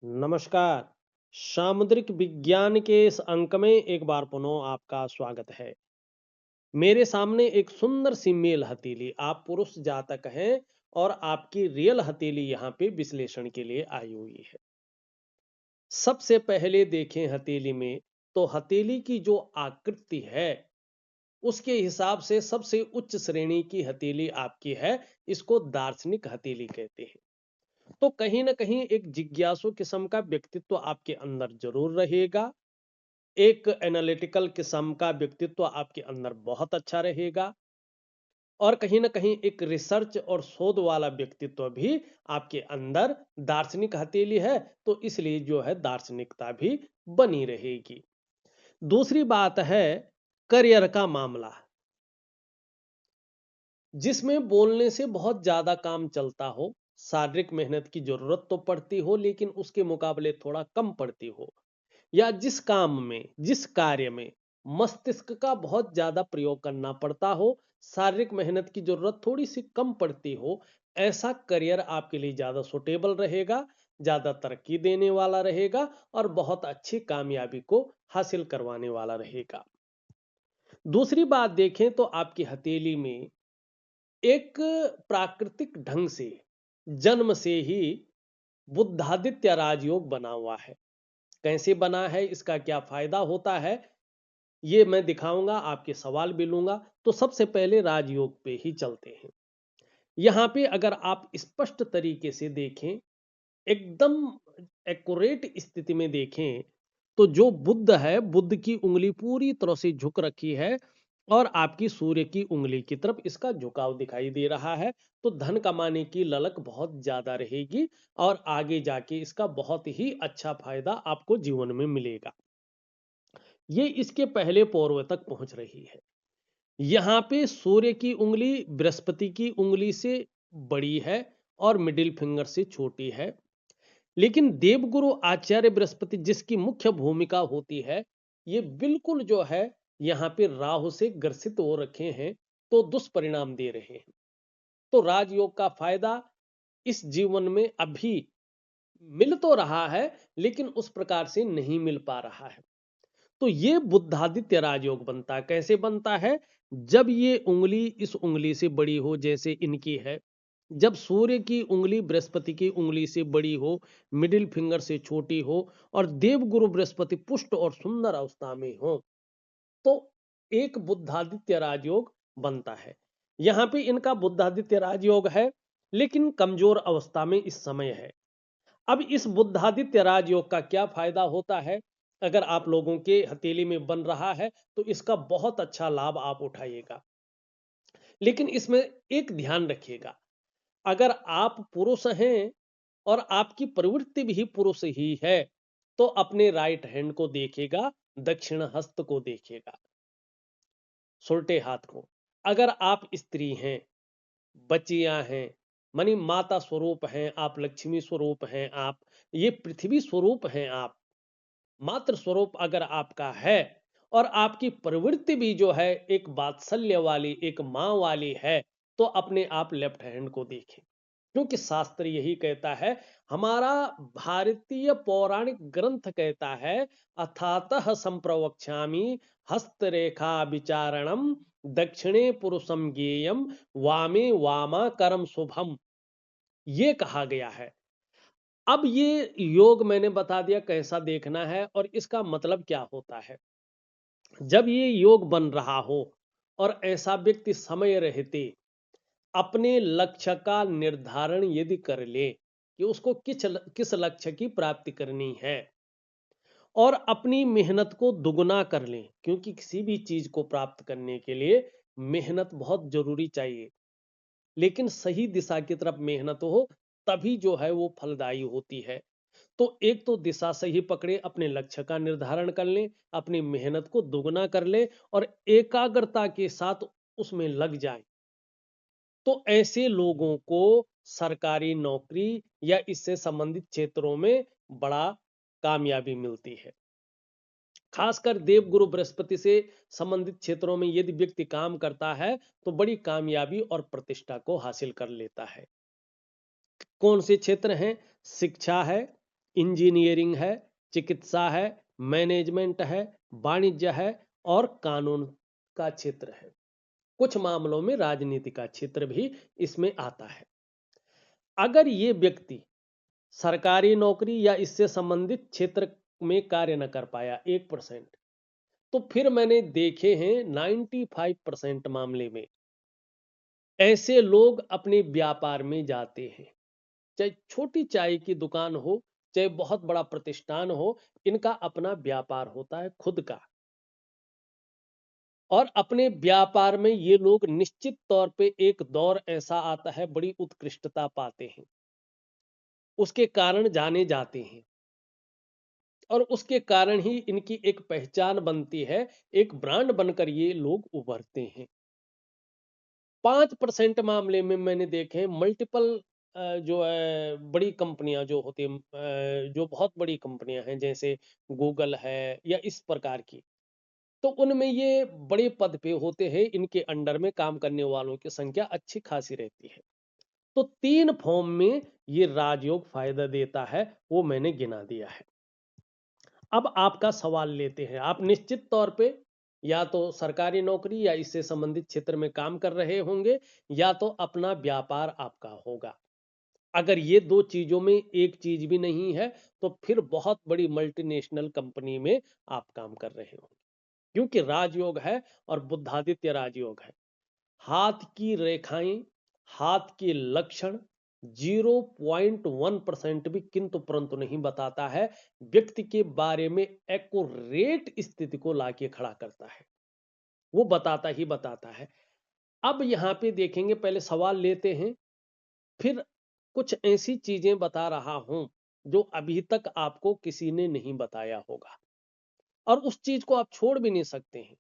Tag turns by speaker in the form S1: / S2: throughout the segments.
S1: नमस्कार। सामुद्रिक विज्ञान के इस अंक में एक बार पुनः आपका स्वागत है। मेरे सामने एक सुंदर सी मेल हथेली, आप पुरुष जातक हैं और आपकी रियल हथेली यहाँ पे विश्लेषण के लिए आई हुई है। सबसे पहले देखें हथेली में, तो हथेली की जो आकृति है उसके हिसाब से सबसे उच्च श्रेणी की हथेली आपकी है। इसको दार्शनिक हथेली कहते हैं। तो कहीं ना कहीं एक जिज्ञासु किस्म का व्यक्तित्व आपके अंदर जरूर रहेगा। एक एनालिटिकल किस्म का व्यक्तित्व आपके अंदर बहुत अच्छा रहेगा। और कहीं ना कहीं एक रिसर्च और शोध वाला व्यक्तित्व भी आपके अंदर दार्शनिक हथेली है, तो इसलिए जो है दार्शनिकता भी बनी रहेगी। दूसरी बात है करियर का मामला, जिसमें बोलने से बहुत ज्यादा काम चलता हो, शारीरिक मेहनत की जरूरत तो पड़ती हो लेकिन उसके मुकाबले थोड़ा कम पड़ती हो, या जिस काम में जिस कार्य में मस्तिष्क का बहुत ज्यादा प्रयोग करना पड़ता हो, शारीरिक मेहनत की जरूरत थोड़ी सी कम पड़ती हो, ऐसा करियर आपके लिए ज्यादा सुटेबल रहेगा, ज्यादा तरक्की देने वाला रहेगा और बहुत अच्छी कामयाबी को हासिल करवाने वाला रहेगा। दूसरी बात देखें तो आपकी हथेली में एक प्राकृतिक ढंग से जन्म से ही बुद्धादित्य राजयोग बना हुआ है। कैसे बना है, इसका क्या फायदा होता है, ये मैं दिखाऊंगा, आपके सवाल भी लूंगा। तो सबसे पहले राजयोग पे ही चलते हैं। यहाँ पे अगर आप स्पष्ट तरीके से देखें, एकदम एक्यूरेट स्थिति में देखें, तो जो बुद्ध है, बुद्ध की उंगली पूरी तरह से झुक रखी है और आपकी सूर्य की उंगली की तरफ इसका झुकाव दिखाई दे रहा है। तो धन कमाने की ललक बहुत ज्यादा रहेगी और आगे जाके इसका बहुत ही अच्छा फायदा आपको जीवन में मिलेगा। ये इसके पहले पूर्व तक पहुंच रही है। यहाँ पे सूर्य की उंगली बृहस्पति की उंगली से बड़ी है और मिडिल फिंगर से छोटी है। लेकिन देवगुरु आचार्य बृहस्पति जिसकी मुख्य भूमिका होती है, ये बिल्कुल जो है यहाँ पे राहु से ग्रसित हो रखे हैं, तो दुष्परिणाम दे रहे हैं। तो राजयोग का फायदा इस जीवन में अभी मिल तो रहा है लेकिन उस प्रकार से नहीं मिल पा रहा है। तो ये बुद्धादित्य राजयोग बनता है। कैसे बनता है? जब ये उंगली इस उंगली से बड़ी हो, जैसे इनकी है, जब सूर्य की उंगली बृहस्पति की उंगली से बड़ी हो, मिडिल फिंगर से छोटी हो और देवगुरु बृहस्पति पुष्ट और सुंदर अवस्था में हो, तो एक बुद्धादित्य राजयोग बनता है। यहां पे इनका बुद्धादित्य राजयोग है लेकिन कमजोर अवस्था में इस समय है। अब इस बुद्धादित्य राजयोग का क्या फायदा होता है? अगर आप लोगों के हथेली में बन रहा है तो इसका बहुत अच्छा लाभ आप उठाइएगा। लेकिन इसमें एक ध्यान रखिएगा, अगर आप पुरुष हैं और आपकी प्रवृत्ति भी पुरुष ही है, तो अपने राइट हैंड को देखेगा, दक्षिण हस्त को देखेगा, सुलटे हाथ को। अगर आप स्त्री हैं, बच्चियां हैं, मानी माता स्वरूप हैं आप, लक्ष्मी स्वरूप हैं आप, ये पृथ्वी स्वरूप हैं आप, मातृ स्वरूप अगर आपका है और आपकी प्रवृत्ति भी जो है एक वात्सल्य वाली, एक माँ वाली है, तो अपने आप लेफ्ट हैंड को देखें। क्योंकि शास्त्र यही कहता है, हमारा भारतीय पौराणिक ग्रंथ कहता है, अथातः संप्रवक्ष्यामि हस्तरेखा विचारणम दक्षिणे पुरुषम ज्ञेयम वामे वामा करम शुभम, ये कहा गया है। अब ये योग मैंने बता दिया कैसा देखना है और इसका मतलब क्या होता है। जब ये योग बन रहा हो और ऐसा व्यक्ति समय रहते अपने लक्ष्य का निर्धारण यदि कर ले कि उसको किस लक्ष्य की प्राप्ति करनी है और अपनी मेहनत को दुगना कर ले, क्योंकि किसी भी चीज को प्राप्त करने के लिए मेहनत बहुत जरूरी चाहिए, लेकिन सही दिशा की तरफ मेहनत हो तभी जो है वो फलदायी होती है। तो एक तो दिशा सही पकड़े, अपने लक्ष्य का निर्धारण कर लें, अपनी मेहनत को दुगना कर ले और एकाग्रता के साथ उसमें लग जाए, तो ऐसे लोगों को सरकारी नौकरी या इससे संबंधित क्षेत्रों में बड़ा कामयाबी मिलती है। खासकर देवगुरु बृहस्पति से संबंधित क्षेत्रों में यदि व्यक्ति काम करता है तो बड़ी कामयाबी और प्रतिष्ठा को हासिल कर लेता है। कौन से क्षेत्र हैं? शिक्षा है, इंजीनियरिंग है, चिकित्सा है, मैनेजमेंट है, वाणिज्य है और कानून का क्षेत्र है। कुछ मामलों में राजनीति का क्षेत्र भी इसमें आता है। अगर ये व्यक्ति सरकारी नौकरी या इससे संबंधित क्षेत्र में कार्य न कर पाया 1%, तो फिर मैंने देखे हैं 95% मामले में ऐसे लोग अपने व्यापार में जाते हैं। चाहे छोटी चाय की दुकान हो, चाहे बहुत बड़ा प्रतिष्ठान हो, इनका अपना व्यापार होता है खुद का। और अपने व्यापार में ये लोग निश्चित तौर पे एक दौर ऐसा आता है, बड़ी उत्कृष्टता पाते हैं, उसके कारण जाने जाते हैं और उसके कारण ही इनकी एक पहचान बनती है, एक ब्रांड बनकर ये लोग उभरते हैं। 5% मामले में मैंने देखे हैं मल्टीपल जो है बड़ी कंपनियां जो होती हैं, जो बहुत बड़ी कंपनियां हैं जैसे गूगल है या इस प्रकार की, तो उनमें ये बड़े पद पे होते हैं, इनके अंडर में काम करने वालों की संख्या अच्छी खासी रहती है। तो 3 फॉर्म में ये राजयोग फायदा देता है, वो मैंने गिना दिया है। अब आपका सवाल लेते हैं। आप निश्चित तौर पे या तो सरकारी नौकरी या इससे संबंधित क्षेत्र में काम कर रहे होंगे या तो अपना व्यापार आपका होगा। अगर ये दो चीजों में एक चीज भी नहीं है तो फिर बहुत बड़ी मल्टीनेशनल कंपनी में आप काम कर रहे होंगे, क्योंकि राजयोग है और बुद्धादित्य राजयोग है। हाथ की रेखाएं, हाथ के लक्षण 0.1% भी किंतु परंतु नहीं बताता है, व्यक्ति के बारे में एक्यूरेट स्थिति को लाके खड़ा करता है, वो बताता ही बताता है। अब यहां पे देखेंगे, पहले सवाल लेते हैं, फिर कुछ ऐसी चीजें बता रहा हूं जो अभी तक आपको किसी ने नहीं बताया होगा और उस चीज को आप छोड़ भी नहीं सकते हैं।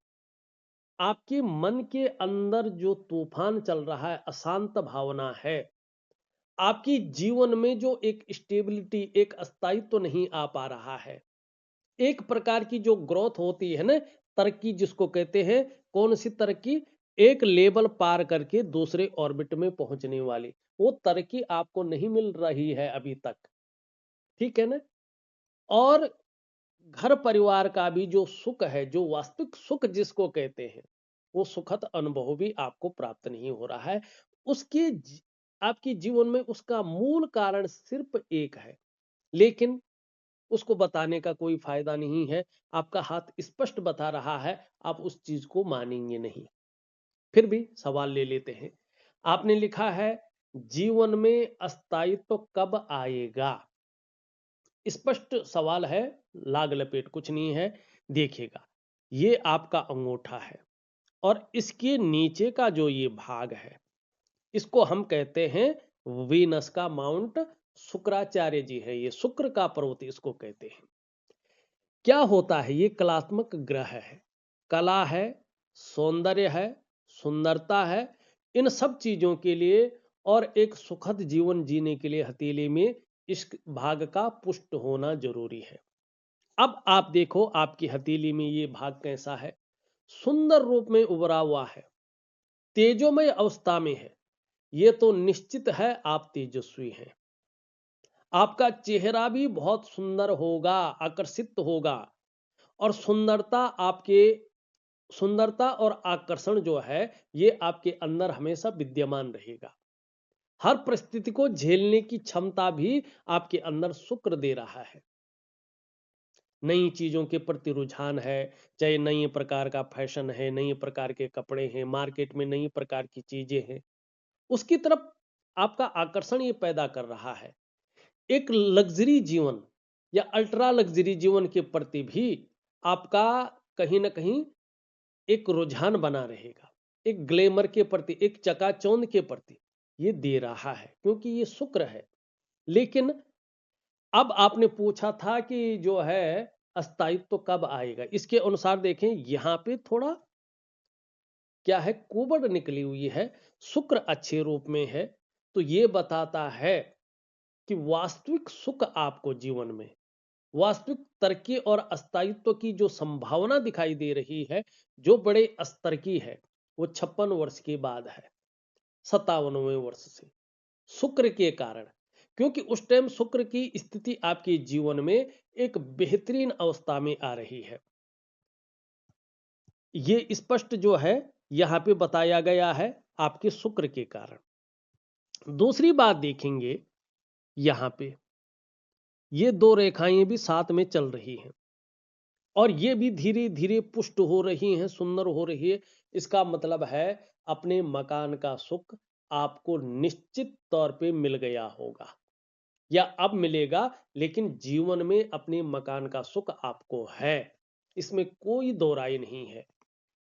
S1: आपके मन के अंदर जो तूफान चल रहा है, अशांत भावना है, आपकी जीवन में जो एक स्टेबिलिटी, एक स्थायित्व तो नहीं आ पा रहा है, एक प्रकार की जो ग्रोथ होती है ना, तरक्की जिसको कहते हैं, कौन सी तरक्की? एक लेवल पार करके दूसरे ऑर्बिट में पहुंचने वाली, वो तरक्की आपको नहीं मिल रही है अभी तक, ठीक है ना? और घर परिवार का भी जो सुख है, जो वास्तविक सुख जिसको कहते हैं, वो सुखद अनुभव भी आपको प्राप्त नहीं हो रहा है। उसके आपके जीवन में उसका मूल कारण सिर्फ एक है, लेकिन उसको बताने का कोई फायदा नहीं है। आपका हाथ स्पष्ट बता रहा है, आप उस चीज को मानेंगे नहीं। फिर भी सवाल ले लेते हैं। आपने लिखा है जीवन में स्थायित्व कब आएगा? स्पष्ट सवाल है, लाग लपेट कुछ नहीं है। देखिएगा, ये आपका अंगूठा है और इसके नीचे का जो ये भाग है, इसको हम कहते हैं वीनस का माउंट। शुक्राचार्य जी है, ये शुक्र का पर्वत इसको कहते हैं। क्या होता है? ये कलात्मक ग्रह है, कला है, सौंदर्य है, सुंदरता है, इन सब चीजों के लिए और एक सुखद जीवन जीने के लिए हथेली में इस भाग का पुष्ट होना जरूरी है। अब आप देखो, आपकी हथेली में ये भाग कैसा है? सुंदर रूप में उभरा हुआ है, तेजोमय अवस्था में है। ये तो निश्चित है आप तेजस्वी हैं। आपका चेहरा भी बहुत सुंदर होगा, आकर्षित होगा। और सुंदरता और आकर्षण जो है, ये आपके अंदर हमेशा विद्यमान रहेगा। हर परिस्थिति को झेलने की क्षमता भी आपके अंदर शुक्र दे रहा है। नई चीजों के प्रति रुझान है, चाहे नई प्रकार का फैशन है, नई प्रकार के कपड़े हैं, मार्केट में नई प्रकार की चीजें हैं, उसकी तरफ आपका आकर्षण ये पैदा कर रहा है। एक लग्जरी जीवन या अल्ट्रा लग्जरी जीवन के प्रति भी आपका कहीं ना कहीं एक रुझान बना रहेगा, एक ग्लैमर के प्रति, एक चकाचौंध के प्रति ये दे रहा है, क्योंकि ये शुक्र है। लेकिन अब आपने पूछा था कि जो है अस्थायित्व तो कब आएगा, इसके अनुसार देखें, यहां पे थोड़ा क्या है, कुबड़ निकली हुई है। शुक्र अच्छे रूप में है, तो ये बताता है कि वास्तविक सुख आपको जीवन में, वास्तविक तरक्की और अस्थायित्व की जो संभावना दिखाई दे रही है, जो बड़े स्तर की है, वो 56 वर्ष के बाद है, 57वें वर्ष से, शुक्र के कारण। क्योंकि उस टाइम शुक्र की स्थिति आपके जीवन में एक बेहतरीन अवस्था में आ रही है। ये स्पष्ट जो है यहां पे बताया गया है आपके शुक्र के कारण। दूसरी बात देखेंगे यहां पे ये दो रेखाएं भी साथ में चल रही हैं और ये भी धीरे धीरे पुष्ट हो रही हैं, सुंदर हो रही है। इसका मतलब है अपने मकान का सुख आपको निश्चित तौर पे मिल गया होगा या अब मिलेगा, लेकिन जीवन में अपने मकान का सुख आपको है, इसमें कोई दो राय नहीं है।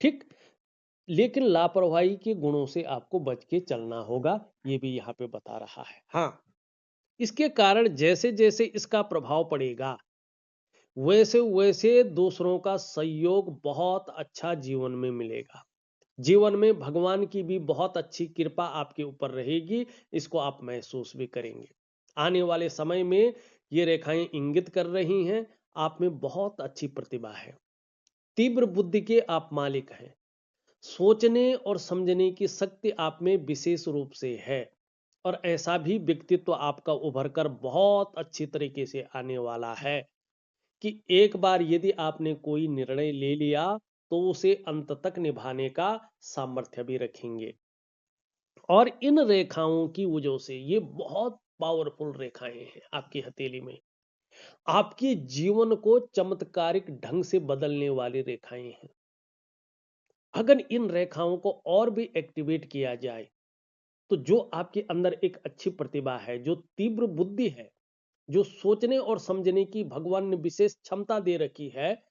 S1: ठीक, लेकिन लापरवाही के गुणों से आपको बच के चलना होगा, ये भी यहाँ पे बता रहा है। हाँ, इसके कारण जैसे जैसे इसका प्रभाव पड़ेगा वैसे वैसे दूसरों का सहयोग बहुत अच्छा जीवन में मिलेगा। जीवन में भगवान की भी बहुत अच्छी कृपा आपके ऊपर रहेगी, इसको आप महसूस भी करेंगे। आने वाले समय में ये रेखाएं इंगित कर रही हैं आप में बहुत अच्छी प्रतिभा है, तीव्र बुद्धि के आप मालिक हैं, सोचने और समझने की शक्ति आप में विशेष रूप से है और ऐसा भी व्यक्तित्व आपका उभर कर बहुत अच्छी तरीके से आने वाला है कि एक बार यदि आपने कोई निर्णय ले लिया तो उसे अंत तक निभाने का सामर्थ्य भी रखेंगे। और इन रेखाओं की वजह से ये बहुत पावरफुल रेखाएं हैं आपकी हथेली में, आपके जीवन को चमत्कारिक ढंग से बदलने वाली रेखाएं हैं। अगर इन रेखाओं को और भी एक्टिवेट किया जाए तो जो आपके अंदर एक अच्छी प्रतिभा है, जो तीव्र बुद्धि है, जो सोचने और समझने की भगवान ने विशेष क्षमता दे रखी है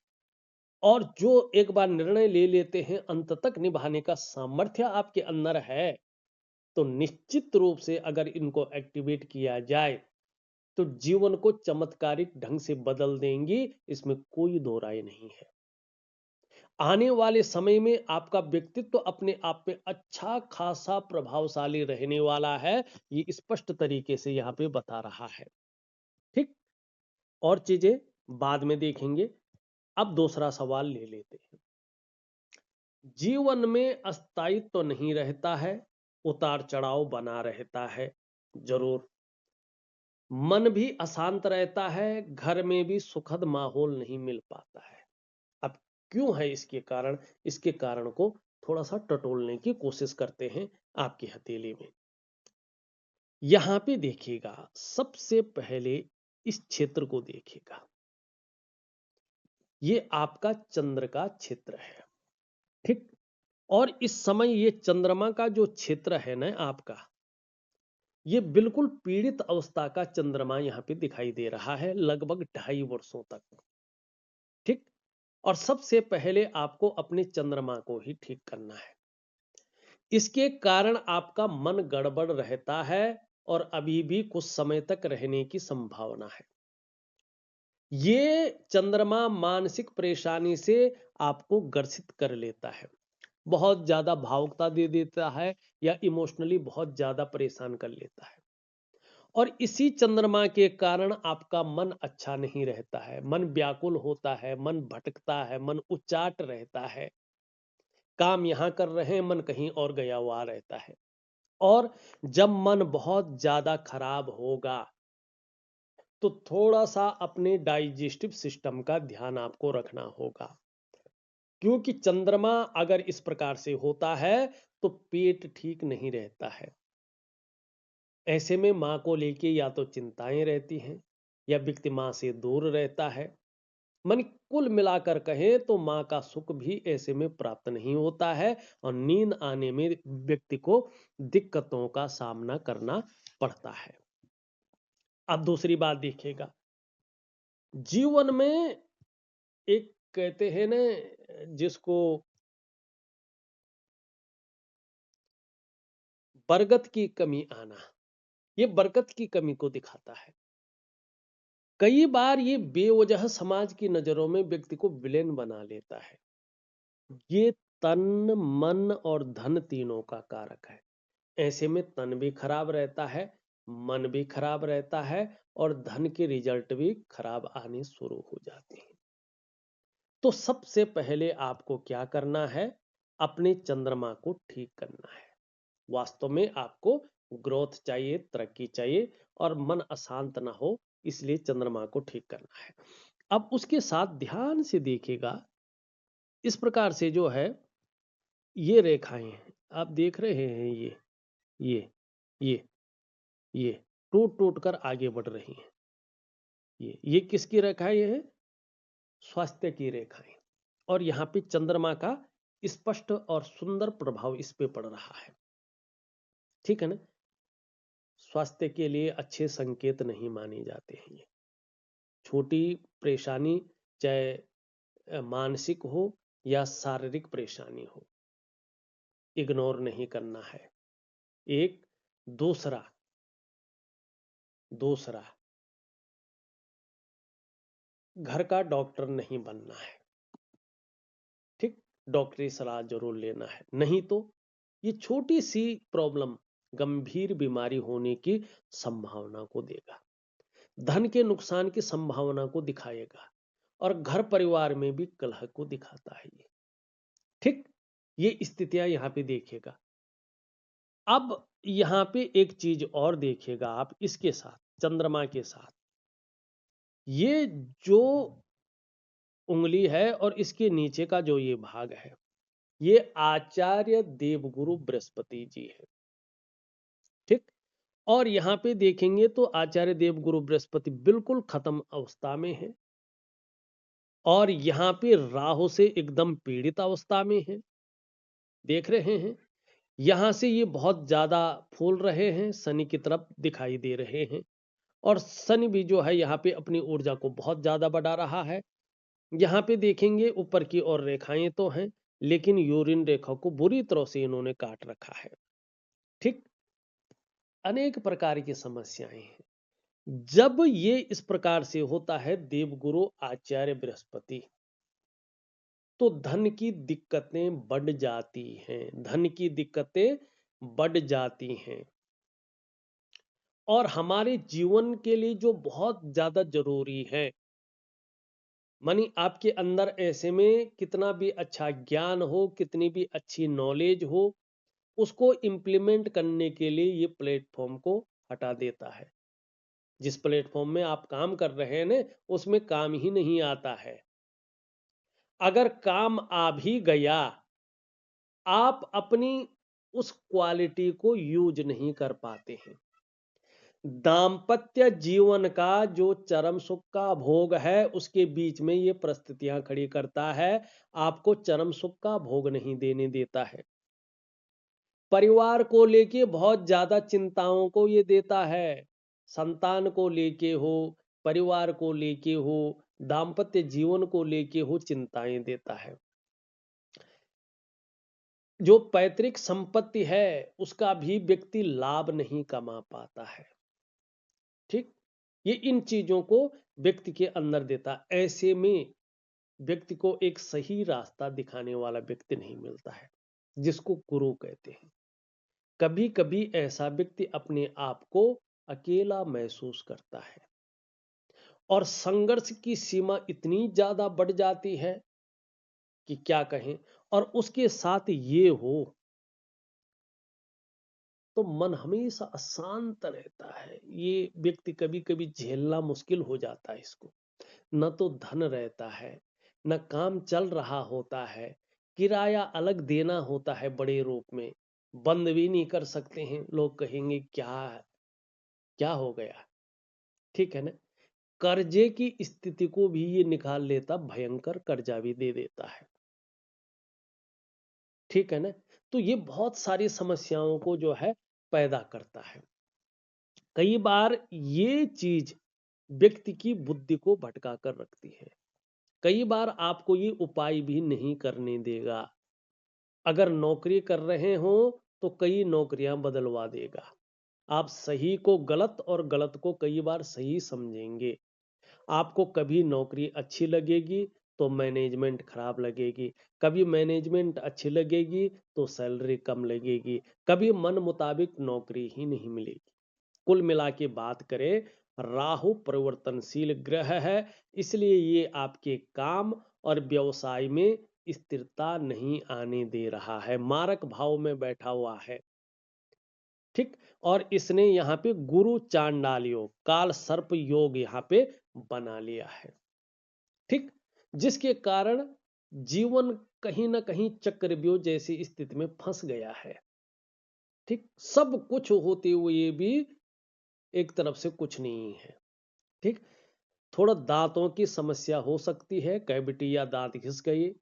S1: और जो एक बार निर्णय ले लेते हैं अंत तक निभाने का सामर्थ्य आपके अंदर है, तो निश्चित रूप से अगर इनको एक्टिवेट किया जाए तो जीवन को चमत्कारिक ढंग से बदल देंगी, इसमें कोई दो राय नहीं है। आने वाले समय में आपका व्यक्तित्व अपने आप में अच्छा खासा प्रभावशाली रहने वाला है, ये स्पष्ट तरीके से यहाँ पे बता रहा है। ठीक, और चीजें बाद में देखेंगे। अब दूसरा सवाल ले लेते हैं। जीवन में अस्थायित्व तो नहीं रहता है, उतार चढ़ाव बना रहता है जरूर। मन भी अशांत रहता है, घर में भी सुखद माहौल नहीं मिल पाता है। अब क्यों है इसके कारण, इसके कारण को थोड़ा सा टटोलने की कोशिश करते हैं आपकी हथेली में। यहां पे देखिएगा, सबसे पहले इस क्षेत्र को देखिएगा, ये आपका चंद्र का क्षेत्र है। ठीक, और इस समय ये चंद्रमा का जो क्षेत्र है ना आपका, ये बिल्कुल पीड़ित अवस्था का चंद्रमा यहां पे दिखाई दे रहा है लगभग 2.5 वर्षों तक। ठीक, और सबसे पहले आपको अपने चंद्रमा को ही ठीक करना है। इसके कारण आपका मन गड़बड़ रहता है और अभी भी कुछ समय तक रहने की संभावना है। ये चंद्रमा मानसिक परेशानी से आपको ग्रसित कर लेता है, बहुत ज्यादा भावुकता दे देता है या इमोशनली बहुत ज्यादा परेशान कर लेता है। और इसी चंद्रमा के कारण आपका मन अच्छा नहीं रहता है, मन व्याकुल होता है, मन भटकता है, मन उचाट रहता है, काम यहां कर रहे हैं मन कहीं और गया हुआ रहता है। और जब मन बहुत ज्यादा खराब होगा तो थोड़ा सा अपने डाइजेस्टिव सिस्टम का ध्यान आपको रखना होगा, क्योंकि चंद्रमा अगर इस प्रकार से होता है तो पेट ठीक नहीं रहता है। ऐसे में माँ को लेके या तो चिंताएं रहती हैं या व्यक्ति माँ से दूर रहता है। मन कुल मिलाकर कहें तो माँ का सुख भी ऐसे में प्राप्त नहीं होता है और नींद आने में व्यक्ति को दिक्कतों का सामना करना पड़ता है। अब दूसरी बात देखिएगा, जीवन में एक कहते हैं ना जिसको बरगद की कमी आना, ये बरकत की कमी को दिखाता है। कई बार ये बेवजह समाज की नजरों में व्यक्ति को विलेन बना लेता है। ये तन मन और धन तीनों का कारक है। ऐसे में तन भी खराब रहता है, मन भी खराब रहता है और धन के रिजल्ट भी खराब आने शुरू हो जाते हैं। तो सबसे पहले आपको क्या करना है, अपने चंद्रमा को ठीक करना है। वास्तव में आपको ग्रोथ चाहिए, तरक्की चाहिए और मन अशांत ना हो, इसलिए चंद्रमा को ठीक करना है। अब उसके साथ ध्यान से देखिएगा, इस प्रकार से जो है ये रेखाएं हैं, आप देख रहे हैं ये ये ये टूट टूट कर आगे बढ़ रही हैं। ये किसकी रेखाएं हैं? स्वास्थ्य की रेखाएं। और यहाँ पे चंद्रमा का स्पष्ट और सुंदर प्रभाव इस पे पड़ रहा है। ठीक है ना? स्वास्थ्य के लिए अच्छे संकेत नहीं माने जाते हैं ये। छोटी परेशानी, चाहे मानसिक हो या शारीरिक परेशानी हो, इग्नोर नहीं करना है। एक दूसरा दूसरा घर का डॉक्टर नहीं बनना है। ठीक, डॉक्टरी सलाह जरूर लेना है, नहीं तो ये छोटी सी प्रॉब्लम गंभीर बीमारी होने की संभावना को देगा, धन के नुकसान की संभावना को दिखाएगा और घर परिवार में भी कलह को दिखाता है ये। ठीक, ये स्थितियां यहाँ पे देखिएगा। अब यहाँ पे एक चीज और देखिएगा आप, इसके साथ चंद्रमा के साथ ये जो उंगली है और इसके नीचे का जो ये भाग है, ये आचार्य देवगुरु बृहस्पति जी है। ठीक, और यहाँ पे देखेंगे तो आचार्य देवगुरु बृहस्पति बिल्कुल खत्म अवस्था में है और यहाँ पे राहु से एकदम पीड़ित अवस्था में है। देख रहे हैं, यहां से ये बहुत ज्यादा फूल रहे हैं, शनि की तरफ दिखाई दे रहे हैं और शनि भी जो है यहाँ पे अपनी ऊर्जा को बहुत ज्यादा बढ़ा रहा है। यहाँ पे देखेंगे ऊपर की ओर रेखाएं तो हैं, लेकिन यूरिन रेखा को बुरी तरह से इन्होंने काट रखा है। ठीक, अनेक प्रकार की समस्याएं हैं। जब ये इस प्रकार से होता है देवगुरु आचार्य बृहस्पति, तो धन की दिक्कतें बढ़ जाती हैं, धन की दिक्कतें बढ़ जाती हैं और हमारे जीवन के लिए जो बहुत ज्यादा जरूरी है, मानी आपके अंदर ऐसे में कितना भी अच्छा ज्ञान हो, कितनी भी अच्छी नॉलेज हो, उसको इम्प्लीमेंट करने के लिए ये प्लेटफॉर्म को हटा देता है। जिस प्लेटफॉर्म में आप काम कर रहे हैं ना, उसमें काम ही नहीं आता है। अगर काम आ भी गया, आप अपनी उस क्वालिटी को यूज नहीं कर पाते हैं। दाम्पत्य जीवन का जो चरम सुख का भोग है, उसके बीच में ये परिस्थितियां खड़ी करता है, आपको चरम सुख का भोग नहीं देने देता है। परिवार को लेके बहुत ज्यादा चिंताओं को ये देता है, संतान को लेके हो, परिवार को लेके हो, दाम्पत्य जीवन को लेके हो, चिंताएं देता है। जो पैतृक संपत्ति है उसका भी व्यक्ति लाभ नहीं कमा पाता है। ठीक, ये इन चीजों को व्यक्ति के अंदर देता, ऐसे में व्यक्ति को एक सही रास्ता दिखाने वाला व्यक्ति नहीं मिलता है, जिसको गुरु कहते हैं। कभी कभी ऐसा व्यक्ति अपने आप को अकेला महसूस करता है और संघर्ष की सीमा इतनी ज्यादा बढ़ जाती है कि क्या कहें। और उसके साथ ये हो तो मन हमेशा अशांत रहता है, ये व्यक्ति कभी कभी झेलना मुश्किल हो जाता है इसको। न तो धन रहता है, न काम चल रहा होता है, किराया अलग देना होता है बड़े रूप में, बंद भी नहीं कर सकते हैं, लोग कहेंगे क्या क्या हो गया। ठीक है ना? कर्जे की स्थिति को भी ये निकाल लेता, भयंकर कर्जा भी दे देता है। ठीक है ना? तो ये बहुत सारी समस्याओं को जो है पैदा करता है। कई बार ये चीज व्यक्ति की बुद्धि को भटका कर रखती है, कई बार आपको ये उपाय भी नहीं करने देगा। अगर नौकरी कर रहे हो तो कई नौकरियां बदलवा देगा। आप सही को गलत और गलत को कई बार सही समझेंगे। आपको कभी नौकरी अच्छी लगेगी तो मैनेजमेंट खराब लगेगी, कभी मैनेजमेंट अच्छी लगेगी तो सैलरी कम लगेगी, कभी मन मुताबिक नौकरी ही नहीं मिलेगी। कुल मिला के बात करें, राहु परिवर्तनशील ग्रह है, इसलिए ये आपके काम और व्यवसाय में स्थिरता नहीं आने दे रहा है, मारक भाव में बैठा हुआ है। ठीक। और इसने यहाँ पे गुरु चांडाल योग, काल सर्प योग यहाँ पे बना लिया है। ठीक। जिसके कारण जीवन कहीं ना कहीं चक्रव्यूह जैसी स्थिति में फंस गया है। ठीक। सब कुछ होते हुए भी एक तरफ से कुछ नहीं है। ठीक। थोड़ा दांतों की समस्या हो सकती है, कैविटी या दांत घिस गए,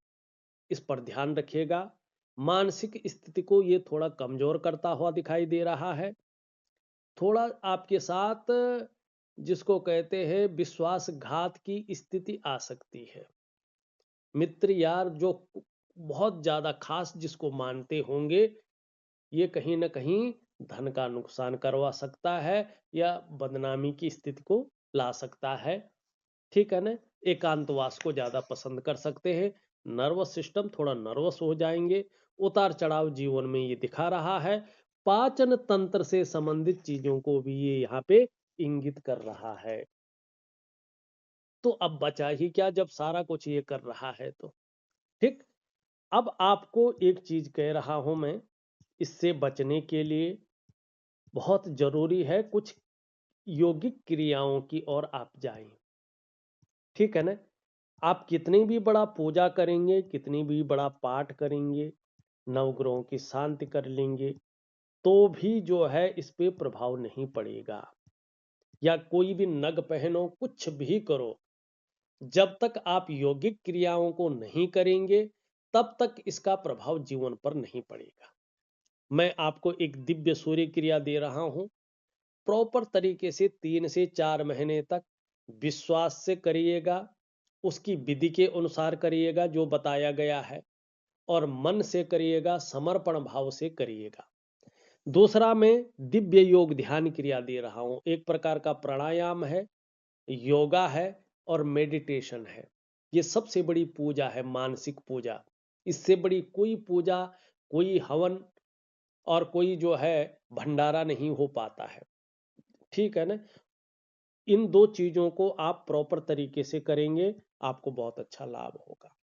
S1: इस पर ध्यान रखिएगा। मानसिक स्थिति को ये थोड़ा कमजोर करता हुआ दिखाई दे रहा है। थोड़ा आपके साथ जिसको कहते हैं विश्वासघात की स्थिति आ सकती है। मित्र यार जो बहुत ज्यादा खास जिसको मानते होंगे, ये कहीं ना कहीं धन का नुकसान करवा सकता है या बदनामी की स्थिति को ला सकता है। ठीक है ना। एकांतवास को ज्यादा पसंद कर सकते हैं। नर्वस सिस्टम थोड़ा नर्वस हो जाएंगे। उतार चढ़ाव जीवन में ये दिखा रहा है। पाचन तंत्र से संबंधित चीजों को भी ये यहाँ पे इंगित कर रहा है। तो अब बचा ही क्या जब सारा कुछ ये कर रहा है तो। ठीक। अब आपको एक चीज कह रहा हूं मैं, इससे बचने के लिए बहुत जरूरी है कुछ योगिक क्रियाओं की ओर आप जाएं। ठीक है ना। आप कितनी भी बड़ा पूजा करेंगे, कितनी भी बड़ा पाठ करेंगे, नवग्रहों की शांति कर लेंगे, तो भी जो है इस पे प्रभाव नहीं पड़ेगा। या कोई भी नग पहनो, कुछ भी करो, जब तक आप योगिक क्रियाओं को नहीं करेंगे तब तक इसका प्रभाव जीवन पर नहीं पड़ेगा। मैं आपको एक दिव्य सूर्य क्रिया दे रहा हूं। प्रॉपर तरीके से 3 से 4 महीने तक विश्वास से करिएगा, उसकी विधि के अनुसार करिएगा जो बताया गया है, और मन से करिएगा, समर्पण भाव से करिएगा। दूसरा मैं दिव्य योग ध्यान क्रिया दे रहा हूं। एक प्रकार का प्राणायाम है, योगा है और मेडिटेशन है। ये सबसे बड़ी पूजा है, मानसिक पूजा। इससे बड़ी कोई पूजा, कोई हवन और कोई जो है भंडारा नहीं हो पाता है। ठीक है ना। इन दो चीजों को आप प्रॉपर तरीके से करेंगे, आपको बहुत अच्छा लाभ होगा।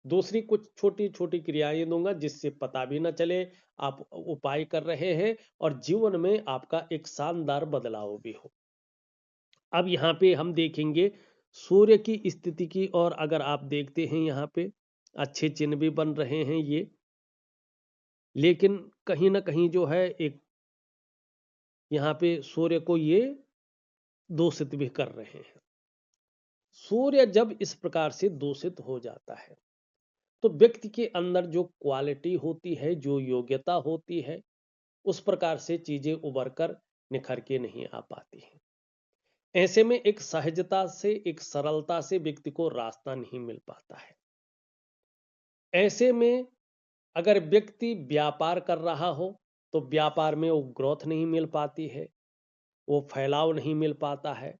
S1: दूसरी कुछ छोटी छोटी क्रियाएं दूंगा जिससे पता भी ना चले आप उपाय कर रहे हैं और जीवन में आपका एक शानदार बदलाव भी हो। अब यहाँ पे हम देखेंगे सूर्य की स्थिति की, और अगर आप देखते हैं यहाँ पे अच्छे चिन्ह भी बन रहे हैं ये, लेकिन कहीं ना कहीं जो है एक यहाँ पे सूर्य को ये दूषित भी कर रहे हैं। सूर्य जब इस प्रकार से दूषित हो जाता है तो व्यक्ति के अंदर जो क्वालिटी होती है, जो योग्यता होती है, उस प्रकार से चीजें उभर कर निखर के नहीं आ पाती हैं। ऐसे में एक सहजता से, एक सरलता से व्यक्ति को रास्ता नहीं मिल पाता है। ऐसे में अगर व्यक्ति व्यापार कर रहा हो तो व्यापार में वो ग्रोथ नहीं मिल पाती है, वो फैलाव नहीं मिल पाता है,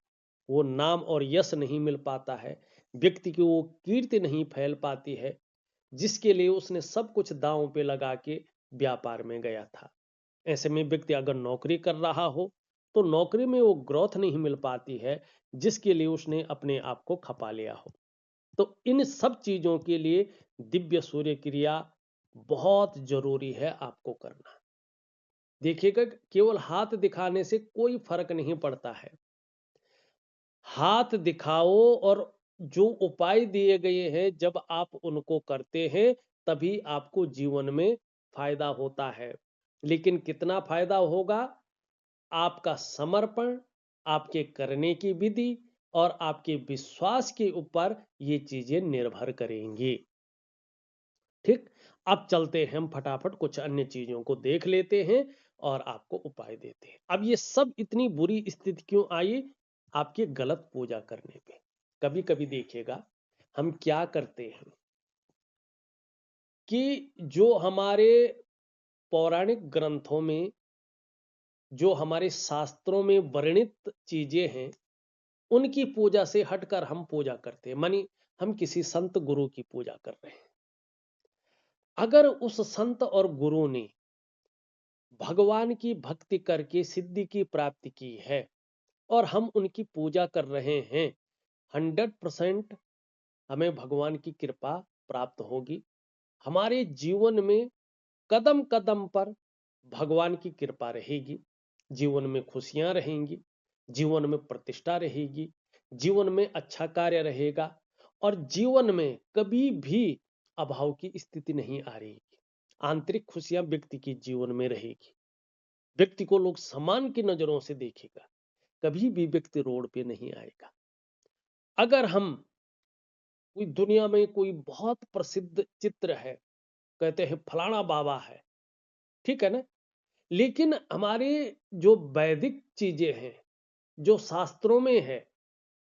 S1: वो नाम और यश नहीं मिल पाता है, व्यक्ति की वो कीर्ति नहीं फैल पाती है जिसके लिए उसने सब कुछ दांव पे लगा के व्यापार में गया था। ऐसे में व्यक्ति अगर नौकरी कर रहा हो तो नौकरी में वो ग्रोथ नहीं मिल पाती है जिसके लिए उसने अपने आप को खपा लिया हो। तो इन सब चीजों के लिए दिव्य सूर्य क्रिया बहुत जरूरी है आपको करना। देखिएगा केवल हाथ दिखाने से कोई फर्क नहीं पड़ता है। हाथ दिखाओ और जो उपाय दिए गए हैं जब आप उनको करते हैं तभी आपको जीवन में फायदा होता है। लेकिन कितना फायदा होगा, आपका समर्पण, आपके करने की विधि और आपके विश्वास के ऊपर ये चीजें निर्भर करेंगी। ठीक। अब चलते हैं हम फटाफट कुछ अन्य चीजों को देख लेते हैं और आपको उपाय देते हैं। अब ये सब इतनी बुरी स्थिति क्यों आई? आपके गलत पूजा करने पे। कभी कभी देखिएगा हम क्या करते हैं कि जो हमारे पौराणिक ग्रंथों में, जो हमारे शास्त्रों में वर्णित चीजें हैं, उनकी पूजा से हटकर हम पूजा करते हैं। मानी हम किसी संत गुरु की पूजा कर रहे हैं। अगर उस संत और गुरु ने भगवान की भक्ति करके सिद्धि की प्राप्ति की है और हम उनकी पूजा कर रहे हैं, 100% हमें भगवान की कृपा प्राप्त होगी। हमारे जीवन में कदम कदम पर भगवान की कृपा रहेगी, जीवन में खुशियां रहेंगी, जीवन में प्रतिष्ठा रहेगी, जीवन में अच्छा कार्य रहेगा और जीवन में कभी भी अभाव की स्थिति नहीं आ रही। आंतरिक खुशियां व्यक्ति के जीवन में रहेगी, व्यक्ति को लोग सम्मान की नजरों से देखेगा, कभी भी व्यक्ति रोड पे नहीं आएगा। अगर हम कोई दुनिया में कोई बहुत प्रसिद्ध चित्र है, कहते हैं फलाना बाबा है, ठीक है ना, लेकिन हमारे जो वैदिक चीजें हैं, जो शास्त्रों में है,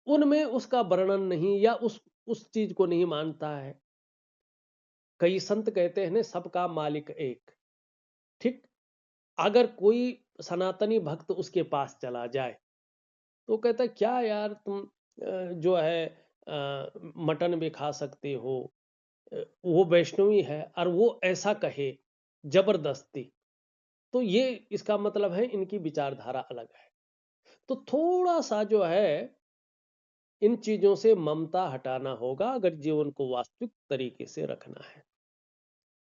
S1: उनमें उसका वर्णन नहीं या उस चीज को नहीं मानता है। कई संत कहते हैं ना, सबका मालिक एक, ठीक। अगर कोई सनातनी भक्त उसके पास चला जाए तो कहता है क्या यार तुम जो है मटन भी खा सकते हो, वो वैष्णवी है और वो ऐसा कहे जबरदस्ती, तो ये इसका मतलब है इनकी विचारधारा अलग है। तो थोड़ा सा जो है इन चीजों से ममता हटाना होगा अगर जीवन को वास्तविक तरीके से रखना है,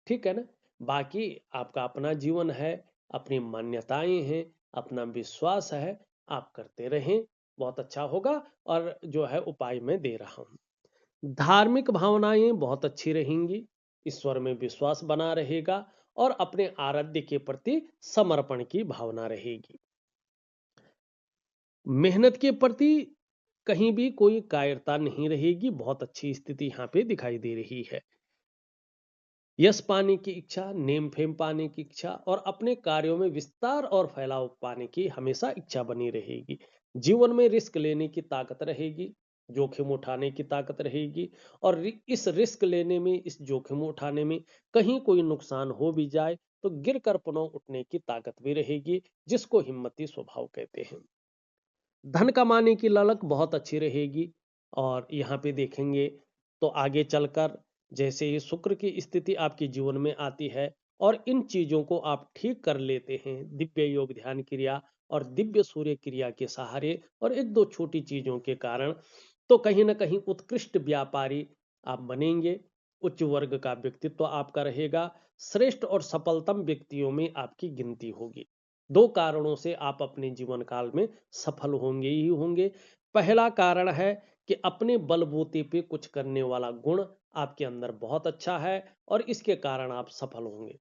S1: ठीक है ना। बाकी आपका अपना जीवन है, अपनी मान्यताएं हैं, अपना विश्वास है, आप करते रहें, बहुत अच्छा होगा। और जो है उपाय मैं दे रहा हूं, धार्मिक भावनाएं बहुत अच्छी रहेंगी, ईश्वर में विश्वास बना रहेगा और अपने आराध्य के प्रति समर्पण की भावना रहेगी। मेहनत के प्रति कहीं भी कोई कायरता नहीं रहेगी, बहुत अच्छी स्थिति यहाँ पे दिखाई दे रही है। यश पाने की इच्छा, नेम फेम पाने की इच्छा और अपने कार्यों में विस्तार और फैलाव पाने की हमेशा इच्छा बनी रहेगी। जीवन में रिस्क लेने की ताकत रहेगी, जोखिम उठाने की ताकत रहेगी और इस रिस्क लेने में, इस जोखिम उठाने में कहीं कोई नुकसान हो भी जाए तो गिर कर पुनः उठने की ताकत भी रहेगी, जिसको हिम्मती स्वभाव कहते हैं। धन कमाने की ललक बहुत अच्छी रहेगी और यहाँ पे देखेंगे तो आगे चलकर जैसे ही शुक्र की स्थिति आपके जीवन में आती है और इन चीजों को आप ठीक कर लेते हैं, दिव्य योग ध्यान क्रिया और दिव्य सूर्य क्रिया के सहारे और एक दो छोटी चीजों के कारण, तो कहीं ना कहीं उत्कृष्ट व्यापारी आप बनेंगे, उच्च वर्ग का व्यक्तित्व आपका रहेगा, श्रेष्ठ और सफलतम व्यक्तियों में आपकी गिनती होगी। दो कारणों से आप अपने जीवन काल में सफल होंगे ही होंगे। पहला कारण है कि अपने बलबूते पे कुछ करने वाला गुण आपके अंदर बहुत अच्छा है और इसके कारण आप सफल होंगे।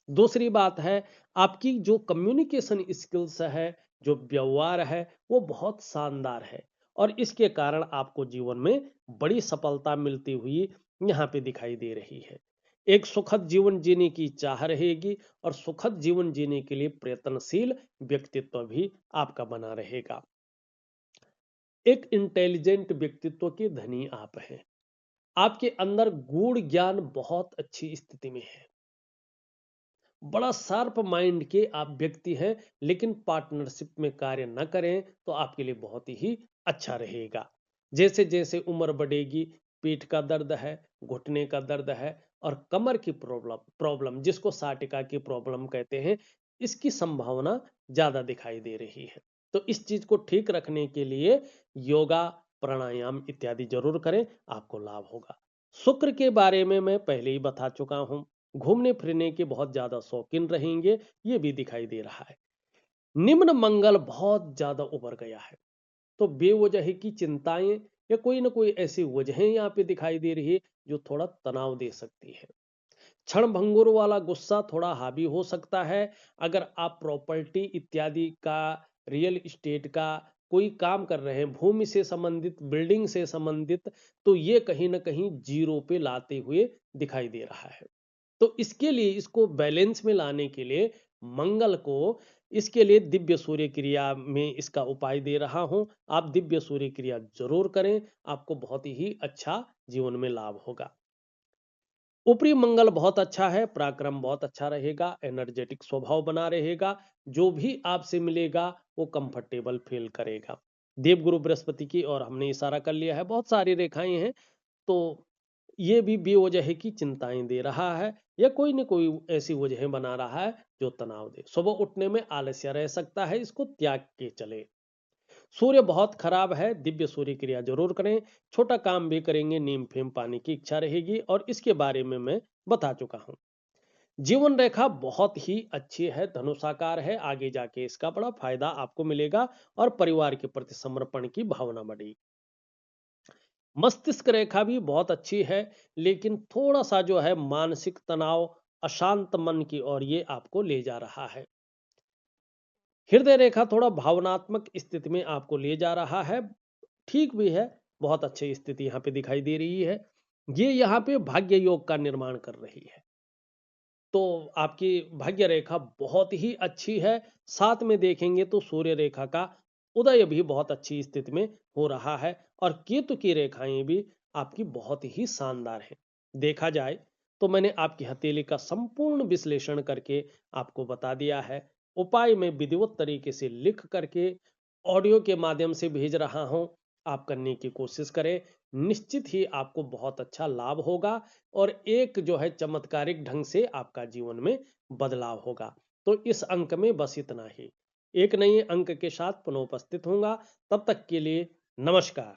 S1: दूसरी बात है, आपकी जो कम्युनिकेशन स्किल्स है, जो व्यवहार है, वो बहुत शानदार है और इसके कारण आपको जीवन में बड़ी सफलता मिलती हुई यहाँ पे दिखाई दे रही है। एक सुखद जीवन जीने की चाह रहेगी और सुखद जीवन जीने के लिए प्रयत्नशील व्यक्तित्व भी आपका बना रहेगा। एक इंटेलिजेंट व्यक्तित्व के धनी आप हैं, आपके अंदर गूढ़ ज्ञान बहुत अच्छी स्थिति में है, बड़ा शार्प माइंड के आप व्यक्ति हैं, लेकिन पार्टनरशिप में कार्य न करें तो आपके लिए बहुत ही अच्छा रहेगा। जैसे जैसे उम्र बढ़ेगी, पीठ का दर्द है, घुटने का दर्द है और कमर की प्रॉब्लम प्रॉब्लम जिसको साटिका की प्रॉब्लम कहते हैं, इसकी संभावना ज्यादा दिखाई दे रही है। तो इस चीज को ठीक रखने के लिए योगा, प्राणायाम इत्यादि जरूर करें, आपको लाभ होगा। शुक्र के बारे में मैं पहले ही बता चुका हूं, घूमने फिरने के बहुत ज्यादा शौकीन रहेंगे, ये भी दिखाई दे रहा है। निम्न मंगल बहुत ज्यादा उभर गया है, तो बेवजह की चिंताएं या कोई ना कोई ऐसी वजहें यहाँ पे दिखाई दे रही है जो थोड़ा तनाव दे सकती है। क्षण भंगुर वाला गुस्सा थोड़ा हावी हो सकता है। अगर आप प्रॉपर्टी इत्यादि का, रियल एस्टेट का कोई काम कर रहे हैं, भूमि से संबंधित, बिल्डिंग से संबंधित, तो ये कहीं ना कहीं जीरो पे लाते हुए दिखाई दे रहा है। तो इसके लिए, इसको बैलेंस में लाने के लिए मंगल को, इसके लिए दिव्य सूर्य क्रिया में इसका उपाय दे रहा हूं। आप दिव्य सूर्य क्रिया जरूर करें, आपको बहुत ही अच्छा जीवन में लाभ होगा। ऊपरी मंगल बहुत अच्छा है, पराक्रम बहुत अच्छा रहेगा, एनर्जेटिक स्वभाव बना रहेगा, जो भी आपसे मिलेगा वो कंफर्टेबल फील करेगा। देवगुरु बृहस्पति की और हमने इशारा कर लिया है, बहुत सारी रेखाएं हैं, तो ये भी बेवजह की चिंताएं दे रहा है या कोई न कोई ऐसी वजह बना रहा है जो तनाव दे। सुबह उठने में आलस्य रह सकता है, इसको त्याग के चले। सूर्य बहुत खराब है, दिव्य सूर्य क्रिया जरूर करें। छोटा काम भी करेंगे, नीम फेम पाने की इच्छा रहेगी और इसके बारे में मैं बता चुका हूं। जीवन रेखा बहुत ही अच्छी है, धनुषाकार है, आगे जाके इसका बड़ा फायदा आपको मिलेगा और परिवार के प्रति समर्पण की भावना बढ़ेगी। मस्तिष्क रेखा भी बहुत अच्छी है, लेकिन थोड़ा सा जो है मानसिक तनाव, अशांत मन की ओर ये आपको ले जा रहा है। हृदय रेखा थोड़ा भावनात्मक स्थिति में आपको ले जा रहा है, ठीक भी है, बहुत अच्छी स्थिति यहाँ पे दिखाई दे रही है। ये यहाँ पे भाग्य योग का निर्माण कर रही है। तो आपकी भाग्य रेखा बहुत ही अच्छी है। साथ में देखेंगे तो सूर्य रेखा का उदय भी बहुत अच्छी स्थिति में हो रहा है और केतु की रेखाएं भी आपकी बहुत ही शानदार हैं। देखा जाए तो मैंने आपकी हथेली का संपूर्ण विश्लेषण करके आपको बता दिया है। उपाय मैं विधिवत तरीके से लिख करके ऑडियो के माध्यम से भेज रहा हूं। आप करने की कोशिश करें, निश्चित ही आपको बहुत अच्छा लाभ होगा और एक जो है चमत्कारिक ढंग से आपका जीवन में बदलाव होगा। तो इस अंक में बस इतना ही। एक नए अंक के साथ पुनः उपस्थित होऊंगा। तब तक के लिए नमस्कार।